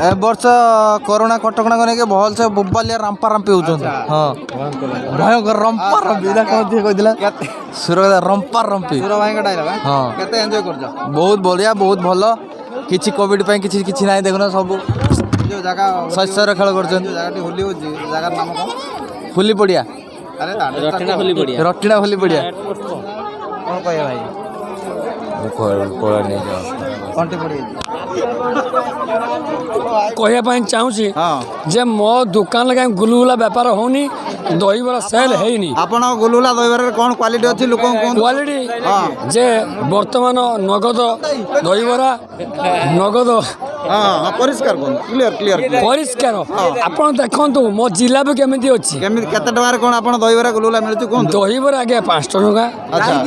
ए वर्ष कोरोना कटकणा को लेके भल से बोबालिया रामपा रामपी होचन हां भयंकर रंपा रंपी ना कोन थी कहिदिला सुरदा रंपा रंपी सुर भाई का डायलॉग हां केते एन्जॉय करछ बहुत बढ़िया बहुत भलो किछि कोविड पई किछि किछि नाही देखनो सब जो जगह सस्यर खेल करछन जो जगह होली हो जगह नाम को फुली पड़िया अरे रटिना फुली पड़िया कोन कहया भाई कोला नहीं जा कोनटी पड़ी कहवाई चाहूँगी जे मो दुकान लगे गुलुगुला बेपार होनी दहीबरा सेल है आपण गुलुगुला दहीबरा कौन क्वालिटी अच्छी लोक क्वालिटी जे वर्तमान नगद दहीबरा नगद परिष्कार क्लियर क्लियर परिष्कार आपण देखंतु मो जिलापी केमिति अछि केते टकार कोन आपण दहीबरा गुलुगुला मिलुची कोन दहीबरा आगे 5 टका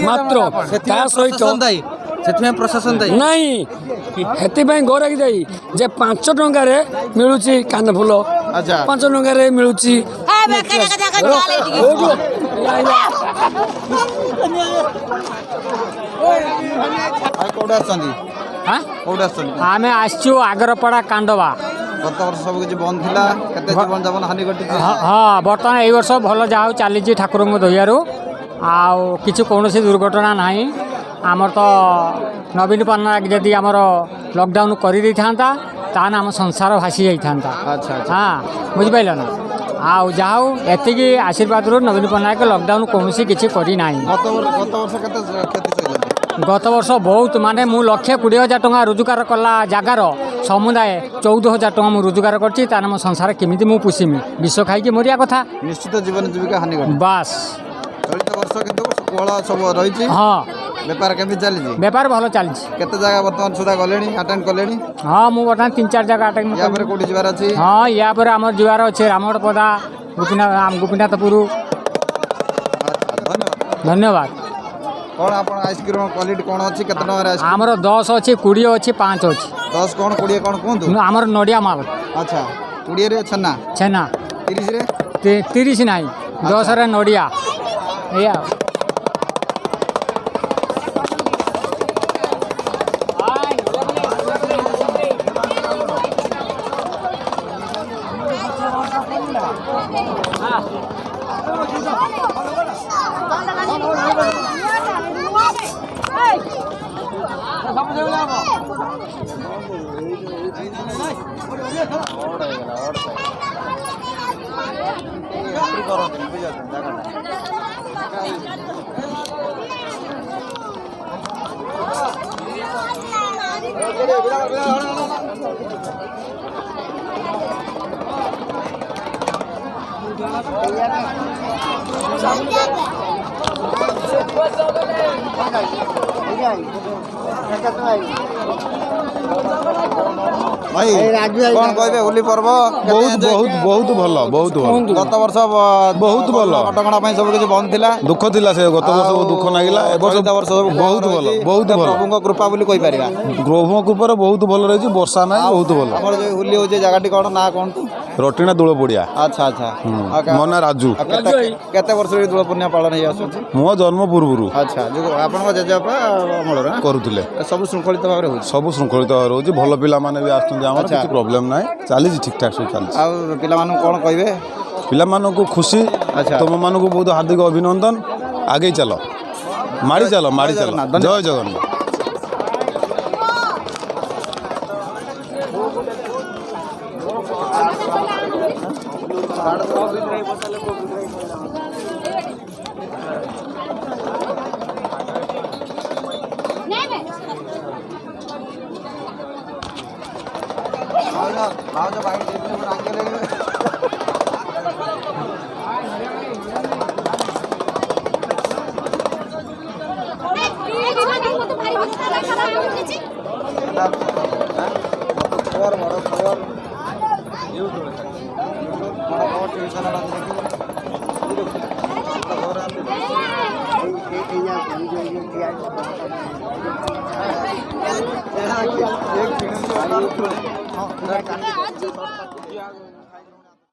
मात्र ता सहित सेतमें प्रशासन दाई नहीं हेति पई गोरकी दाई जे 5 टंका रे मिलुची कान फूल अच्छा 5 टंका रे मिलुची आमे आसचु आगरपड़ा कांडवा गत वर्ष सब किछि बंद थिला केते जीवन जवन हानि घटी हां बर्तमान एई वर्ष भल जाऊ चली ठाकुर दहियारू आ किछु कोनोसी दुर्घटना नाही आमर तो नवीन पट्टनायक जदि आमर लॉकडाउन कर दी था तान आम संसार भासी जाता हाँ बुझिपाल ना आउ जाऊ एतिकी आशीर्वाद नवीन पट्टनायक लॉकडाउन कौन किसी करना गत वर्ष बहुत माने मु 1,20,000 टଙ୍କା रोजगार कला जगार समुदाय 14,000 टଙ୍କା मु रोजगार करछि तान मो संसार केमिति मु पुसिमी विष खाई मरिया कथा निश्चित जीवन जीविका हानि घटी बास चलित वर्ष किंतु कोहला सब रही हाँ बेपार केमि चली बेपार भल चली केते जगह वर्तमान सुधा गलेनी अटेंड कलेनी हाँ मु बर्तमान 3-4 जगह अटेंड या पर कोठी जिवार अछि हाँ या पर हमर जिवार अछि रामगढ़पदा गोपीनाथपुर धन्यवाद कौन आपण आइसक्रीम क्वालिटी कौन अछि केते टका रे हमर 10 अछि 20 अछि 5 अछि 10 कौन 20 कौन कोंतु हमर नडिया माल अच्छा 20 रे छन्ना छन्ना 30 रे 30 नाही 10 रे नडिया या भाई कौन कहबे होली पर्व बहुत बहुत बहुत भल बहुत भल गत वर्ष बहुत भल कटकणा पई सब किछि बंद थिला दुख थिला से गत वर्ष दुख लागिला ए वर्ष बहुत भल बहुत भल प्रभुଙ୍କ कृपा बोली कहि परिबा प्रभुଙ୍କ कृपा बहुत भल रहिछि वर्षा नै बहुत भल हमर जे होली हो जे जगाटी कोन ना कोन रटिना दूळ पड़िया अच्छा अच्छा मोना राजू केते वर्ष रे दूळ पुण्य पालन हे आसु मो जन्म पूर्वरु अच्छा जो आपन जेजेपा अमर करूथिले सब शृंखलित भाबरे हो सब शृंखलित भाबरे होछि भल पिला माने भी आस्तुंदी हमर କିଛି प्रॉब्लम नै चाली ठीक ठाक से चाली आ पिला मानु कोन कहबे पिला मानु को खुशी अच्छा तुम मानु को बहुत हार्दिक अभिनंदन आगे चलो मारी चलो जय जगन्नाथ एक